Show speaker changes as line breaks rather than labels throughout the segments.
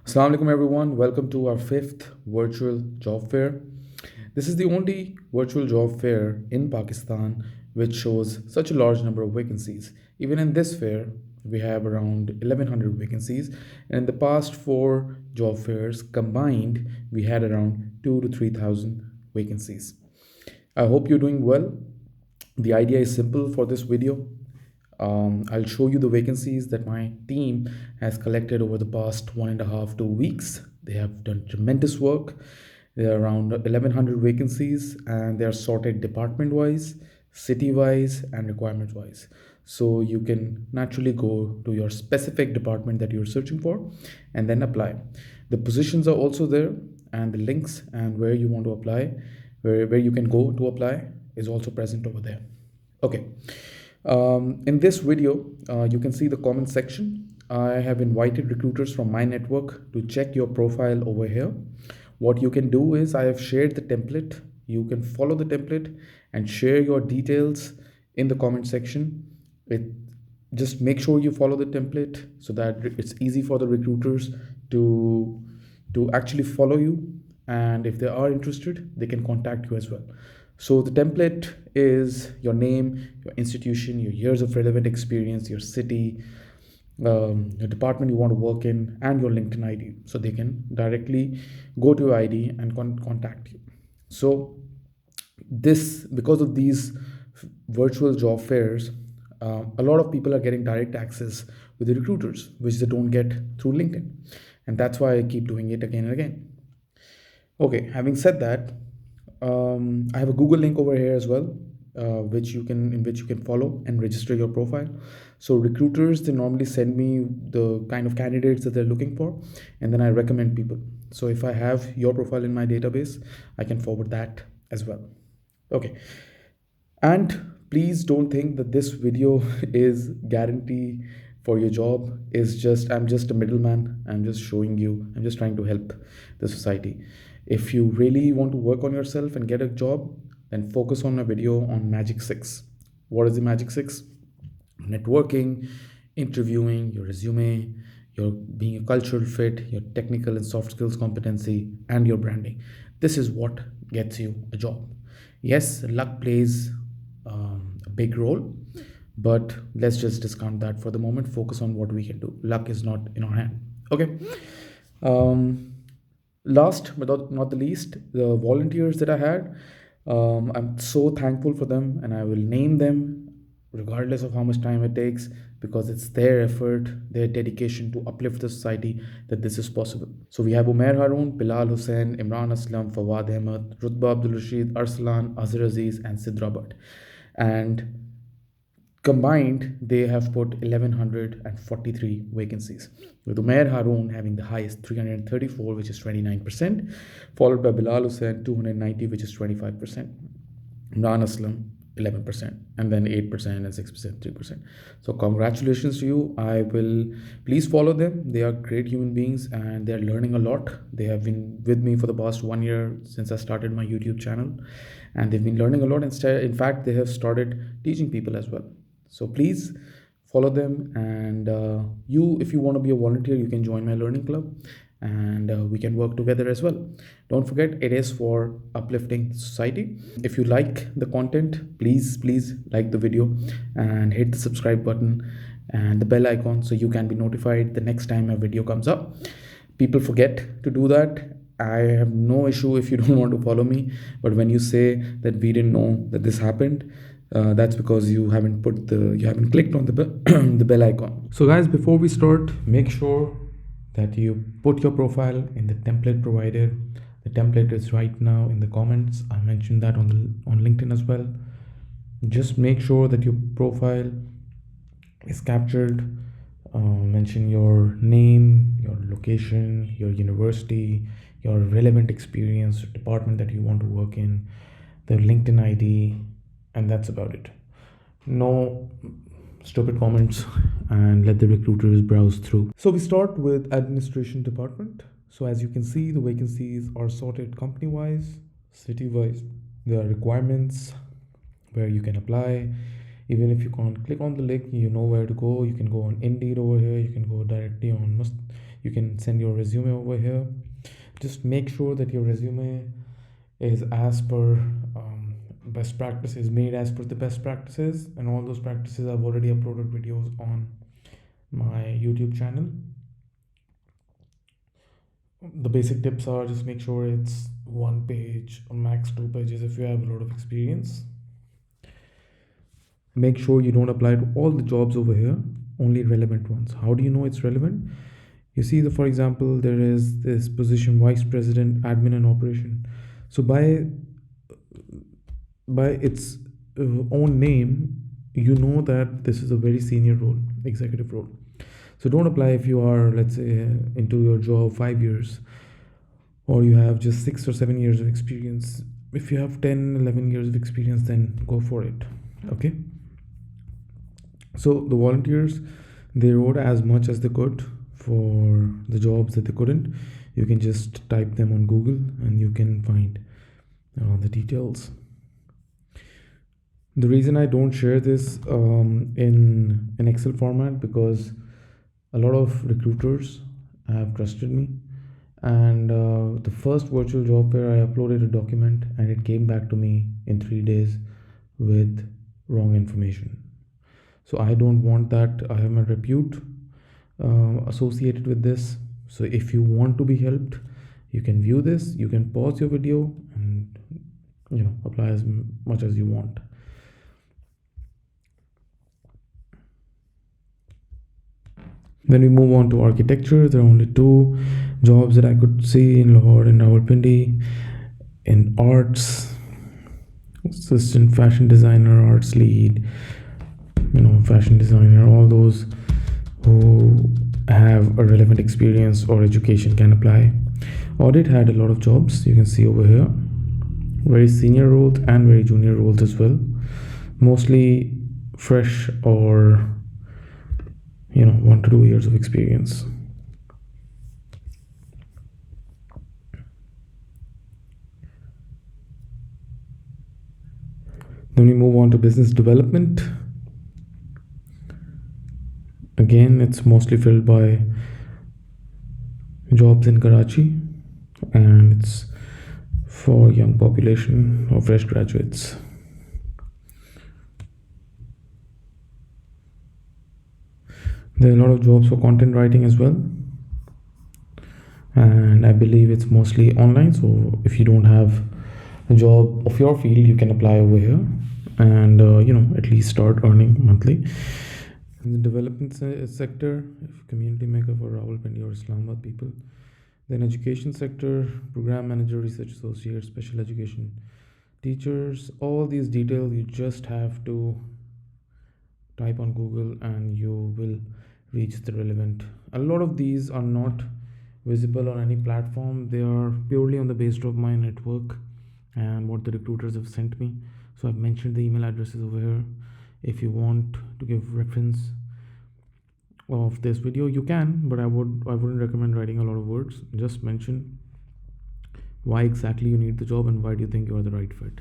Assalamu alaikum everyone. Welcome to our fifth virtual job fair. This is the only virtual job fair in Pakistan which shows such a large number of vacancies. Even in this fair, we have around 1100 vacancies. And in the past four job fairs combined, we had around 2 to 3,000 vacancies. I hope you're doing well. The idea is simple for this video. I'll show you the vacancies that my team has collected over the past 1.5 2 weeks. They have done tremendous work. There are around 1100 vacancies and they are sorted department wise, city wise, and requirement wise. So you can naturally go to your specific department that you're searching for and then apply. The positions are also there, and the links and where you want to apply, where you can go to apply, is also present over there. Okay. In this video, you can see the comment section. I have invited recruiters from my network to check your profile over here. What you can do is I have shared the template. You can follow the template and share your details in the comment section. Just make sure you follow the template so that it's easy for the recruiters to actually follow you, and if they are interested, they can contact you as well. So the template is your name, your institution, your years of relevant experience, your city, your department you want to work in, and your LinkedIn ID. So they can directly go to your ID and contact you. So because of these virtual job fairs, a lot of people are getting direct access with the recruiters, which they don't get through LinkedIn. And that's why I keep doing it again and again. Okay, having said that, I have a Google link over here as well, in which you can follow and register your profile. So recruiters, they normally send me the kind of candidates that they're looking for, and then I recommend people. So if I have your profile in my database, I can forward that as well. Okay, and please don't think that this video is guarantee for your job. I'm just a middleman. I'm just showing you, I'm just trying to help the society. If you really want to work on yourself and get a job, then focus on a video on Magic 6. What is the Magic 6? Networking, interviewing, your resume, your being a cultural fit, your technical and soft skills competency, and your branding. This is what gets you a job. Yes, luck plays a big role, but let's just discount that for the moment. Focus on what we can do. Luck is not in our hand. Okay. Um, Last but not the least, the volunteers that I had, I'm so thankful for them, and I will name them regardless of how much time it takes, because it's their effort, their dedication to uplift the society that this is possible. So we have Umair Haroon, Bilal Hussain, Imran Aslam, Fawad Ahmed, Rutba Abdul Rashid, Arslan, Azhar Aziz, and Sidra Bhatt. And combined, they have put 1143 vacancies, with Umair Haroon having the highest 334, which is 29%, followed by Bilal Hussain 290, which is 25%, Imran Aslam 11%, and then 8% and 6%, 3%. So congratulations to you. I will Please follow them. They are great human beings and they're learning a lot. They have been with me for the past 1 year since I started my YouTube channel, and they've been learning a lot. In fact, they have started teaching people as well. So please follow them, and if you want to be a volunteer, you can join my learning club, and we can work together as well. Don't forget, it is for uplifting society. If you like the content, please like the video and hit the subscribe button and the bell icon so you can be notified the next time a video comes up. People forget to do that. I have no issue if you don't want to follow me, but when you say that we didn't know that this happened, that's because you haven't clicked on the the bell icon. So guys, before we start, make sure that you put your profile in the template provided. The template is right now in the comments. I mentioned that on LinkedIn as well. Just make sure that your profile is captured. Mention your name, your location, your university, your relevant experience, department that you want to work in, the LinkedIn ID, and that's about it. No stupid comments, and let the recruiters browse through. So we start with administration department. So as you can see, the vacancies are sorted company wise, city wise. There are requirements where you can apply. Even if you can't click on the link, you know where to go. You can go on Indeed over here. You can go directly on You can send your resume over here. Just make sure that your resume is as per best practices, made as per the best practices, and all those practices I've already uploaded videos on my YouTube channel. The basic tips are just make sure it's one page or max two pages if you have a lot of experience. Make sure you don't apply to all the jobs over here, only relevant ones. How do you know it's relevant? You see, for example, there is this position vice president admin and operation. So by its own name, you know that this is a very senior role, executive role. So don't apply if you are, let's say, into your job 5 years, or you have just 6 or 7 years of experience. If you have 10, 11 years of experience, then go for it. Okay. So the volunteers, they wrote as much as they could for the jobs that they couldn't. You can just type them on Google and you can find the details. The reason I don't share this in an Excel format, because a lot of recruiters have trusted me, and the first virtual job fair I uploaded a document and it came back to me in 3 days with wrong information. So I don't want that. I have my repute associated with this. So if you want to be helped, you can view this, you can pause your video and apply as much as you want. Then we move on to architecture. There are only two jobs that I could see in Lahore and Rawalpindi. In arts, assistant fashion designer, arts lead, fashion designer, all those who have a relevant experience or education can apply. Audit had a lot of jobs, you can see over here, very senior roles and very junior roles as well, mostly fresh or 1 to 2 years of experience. Then we move on to business development. Again, it's mostly filled by jobs in Karachi, and it's for young population or fresh graduates. There are a lot of jobs for content writing as well, and I believe it's mostly online. So if you don't have a job of your field, you can apply over here and at least start earning monthly. In the development sector, if community maker for Rawalpindi or Islamabad people. Then education sector, program manager, research associate, special education teachers. All these details you just have to type on Google and you will reach the relevant. A lot of these are not visible on any platform. They are purely on the basis of my network and what the recruiters have sent me. So I've mentioned the email addresses over here. If you want to give reference of this video, you can, but I wouldn't recommend writing a lot of words. Just mention why exactly you need the job and why do you think you are the right fit.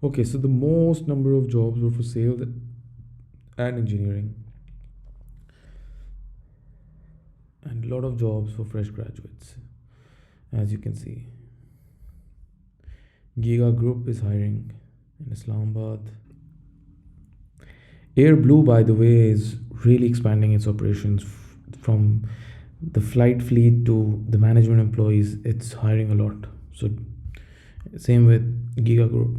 Okay, so the most number of jobs were for sales and engineering, and a lot of jobs for fresh graduates. As you can see, Giga Group is hiring in Islamabad. Air Blue, by the way, is really expanding its operations from the flight fleet to the management employees. It's hiring a lot. So same with Giga Group.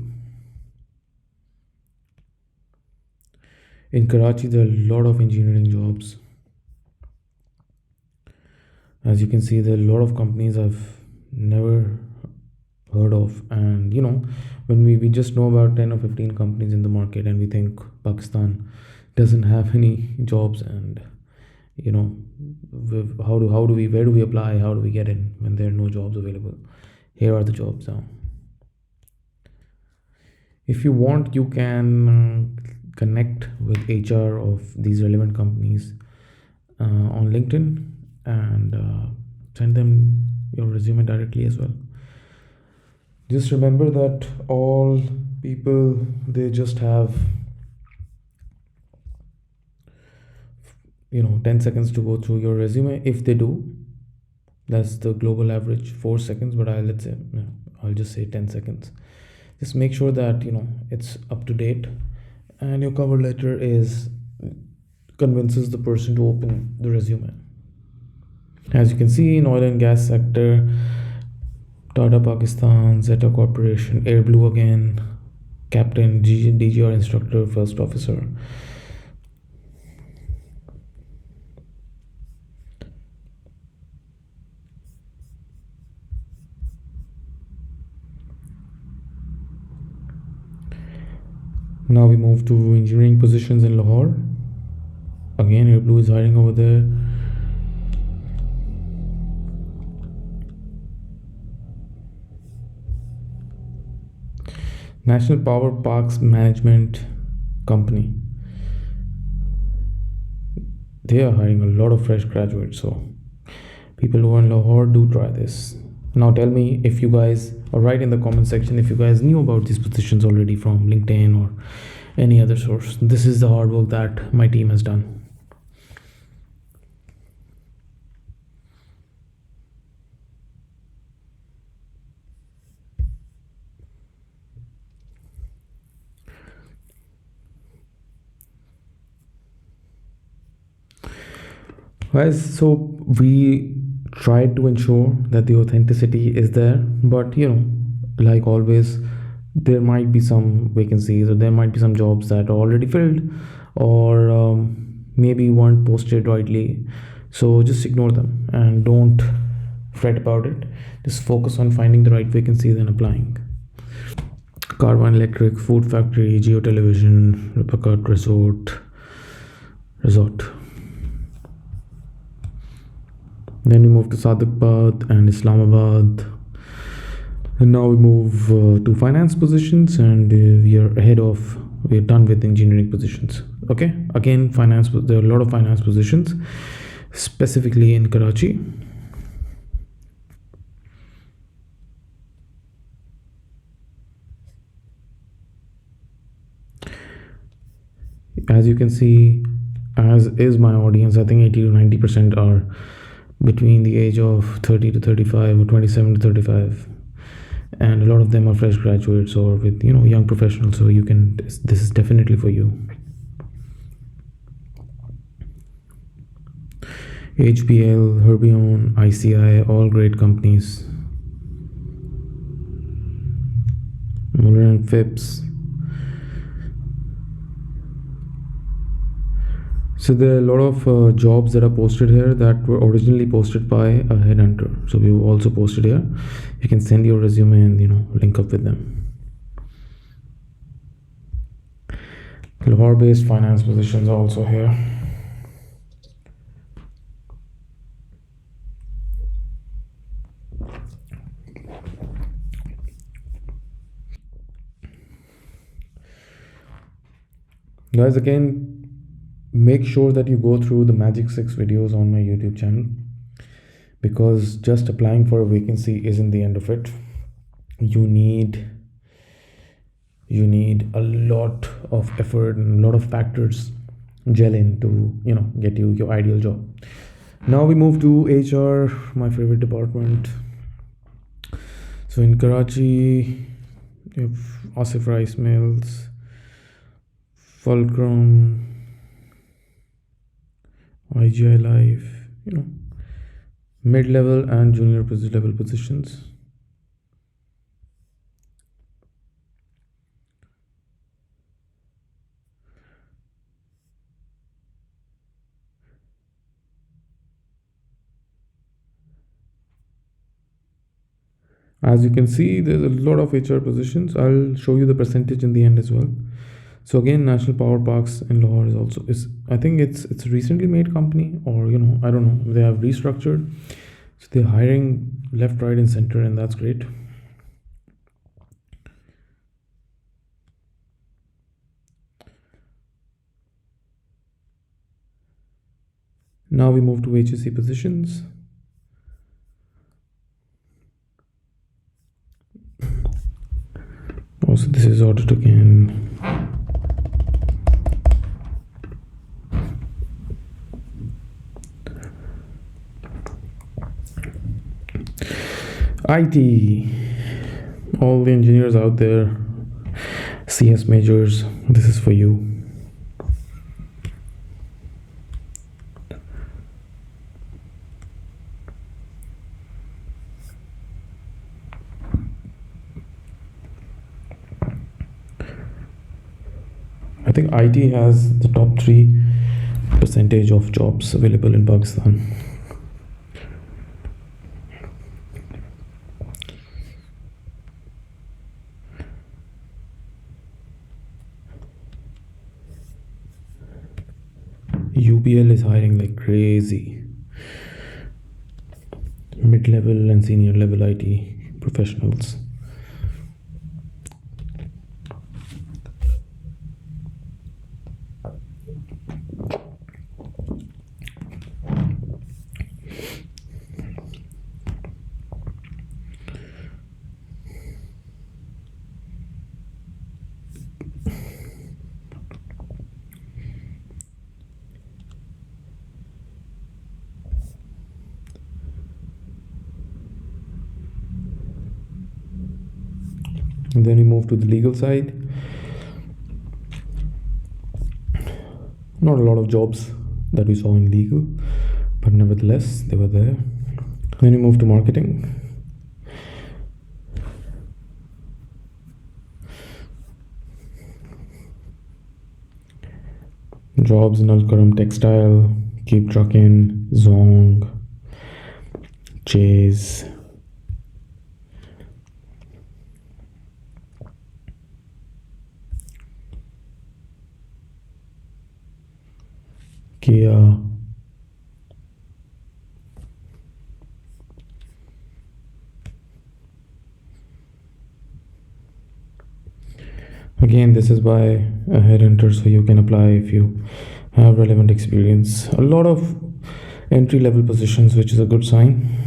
In Karachi, there are a lot of engineering jobs. As you can see, there are a lot of companies I've never heard of, and when we just know about 10 or 15 companies in the market and we think Pakistan doesn't have any jobs, and where do we apply, how do we get in when there are no jobs available? Here are the jobs now. If you want, you can connect with HR of these relevant companies on LinkedIn and send them your resume directly as well. Just remember that all people, they just have 10 seconds to go through your resume. If they do, That's the global average, 4 seconds. But let's say, I'll just say 10 seconds. Just make sure that it's up to date, and your cover letter is convinces the person to open the resume. As you can see, in oil and gas sector, Tata Pakistan, Zeta Corporation, Air Blue again, Captain, DGR instructor, first officer. Now we move to engineering positions in Lahore. Again, Air Blue is hiring over there. National Power Parks Management Company. They are hiring a lot of fresh graduates, so people who are in Lahore, do try this. Now tell me if you guys, or write in the comment section if you guys knew about these positions already from LinkedIn or any other source. This is the hard work that my team has done. Guys, so we tried to ensure that the authenticity is there, but like always, there might be some vacancies, or there might be some jobs that are already filled, or maybe weren't posted rightly. So just ignore them and don't fret about it. Just focus on finding the right vacancies and applying. Caravan Electric, Food Factory, Geo Television, Repacut Resort. Then we move to Sadaqabad and Islamabad. And now we move to finance positions, and we're done with engineering positions. Okay, again, finance, there are a lot of finance positions, specifically in Karachi. As you can see, as is my audience, I think 80 to 90% are between the age of 30 to 35 or 27 to 35, and a lot of them are fresh graduates or with young professionals, so this is definitely for you. HBL, Herbion, ICI, all great companies. Muller and Phipps. So there are a lot of jobs that are posted here that were originally posted by a headhunter. So we also posted here. You can send your resume and link up with them. Lahore-based finance positions are also here. Guys, again, make sure that you go through the Magic 6 videos on my YouTube channel, because just applying for a vacancy isn't the end of it. You need a lot of effort and a lot of factors gel in to get you your ideal job. Now we move to HR, my favorite department. So in Karachi, you have Asif Rice Mills, Fulcrum, IGI Life, mid-level and junior level positions. As you can see, there's a lot of HR positions. I'll show you the percentage in the end as well. So again, National Power Parks in Lahore is I think it's a recently made company, or I don't know, they have restructured, so they're hiring left, right and center, and that's great. Now we move to HSC positions. Also, this is audit again. IT. All the engineers out there, CS majors, this is for you. I think IT has the top 3 percentage of jobs available in Pakistan. UBL is hiring like crazy. Mid level and senior level IT professionals. And then we move to the legal side. Not a lot of jobs that we saw in legal, but nevertheless, they were there. Then we move to marketing. Jobs in Al Karam Textile, Keep Trucking, Zong, Chase. Kia. Again, this is by a headhunter, so you can apply if you have relevant experience. A lot of entry level positions, which is a good sign.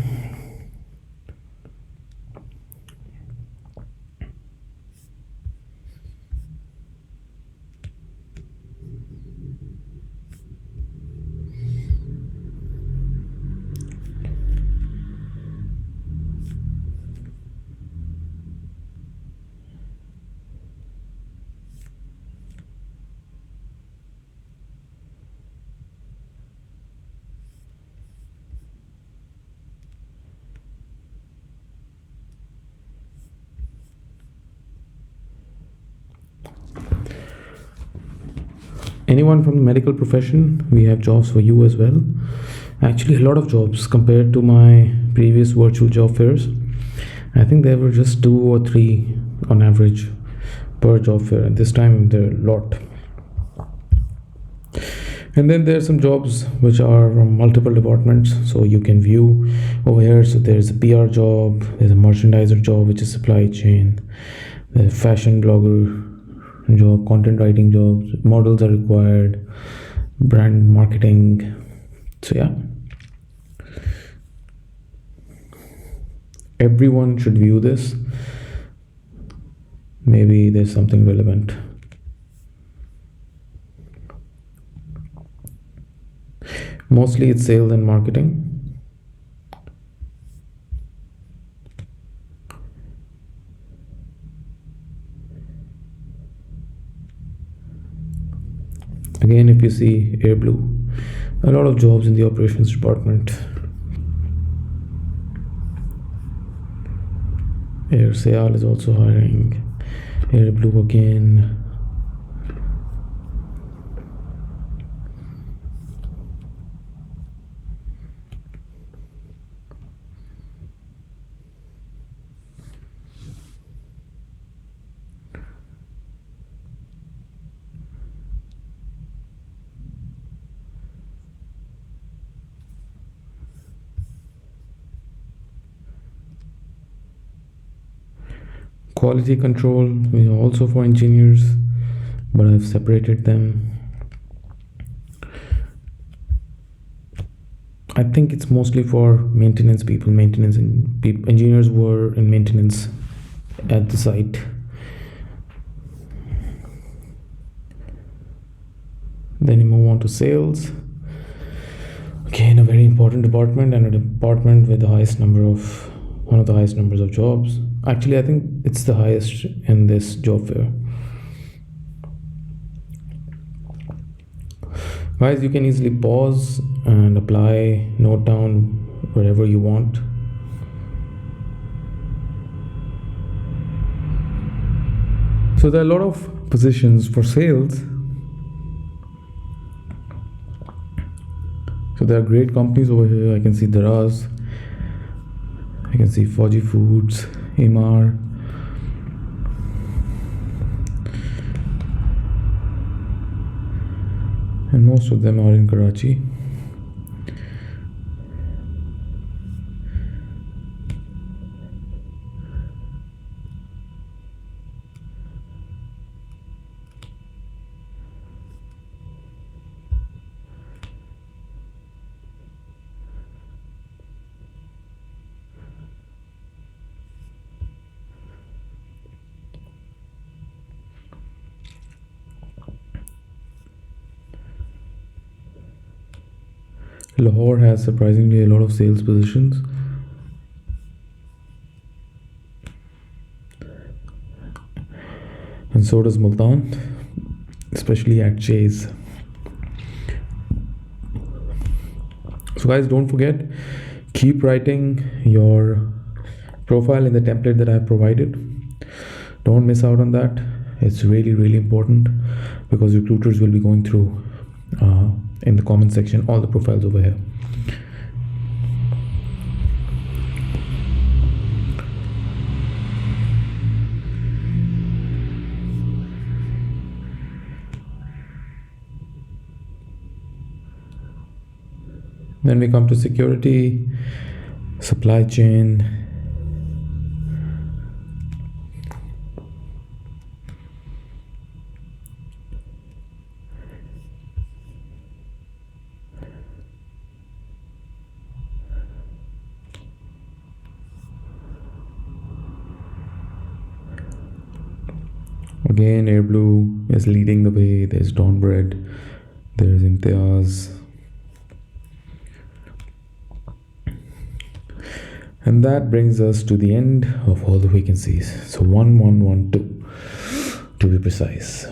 Anyone from the medical profession, we have jobs for you as well. Actually, a lot of jobs compared to my previous virtual job fairs. I think there were just 2 or 3 on average per job fair, and this time there are a lot. And then there are some jobs which are from multiple departments, so you can view over here. So there's a PR job, there's a merchandiser job, which is supply chain, there's a fashion blogger job, content writing jobs, models are required, brand marketing. So yeah, everyone should view this. Maybe there's something relevant. Mostly it's sales and marketing. Again, if you see Air Blue, a lot of jobs in the operations department. Air Seal is also hiring. Air Blue again. Quality control is also for engineers, but I've separated them. I think it's mostly for maintenance people, maintenance and engineers were in maintenance at the site. Then you move on to sales. Again, a very important department and a department with the highest number of one of the highest numbers of jobs. Actually, I think it's the highest in this job fair. Guys, you can easily pause and apply, note down wherever you want. So there are a lot of positions for sales. So there are great companies over here. I can see Daraz, I can see Fauji Foods, Imar, and most of them are in Karachi. Lahore has surprisingly a lot of sales positions. And so does Multan, especially at Chase. So guys, don't forget, keep writing your profile in the template that I have provided. Don't miss out on that. It's really important, because recruiters will be going through in the comment section all the profiles over here. Then we come to security, supply chain, again Air Blue is leading the way. There's Dawn Bread, there's Imtiaz, and that brings us to the end of all the vacancies. So 1112 to be precise.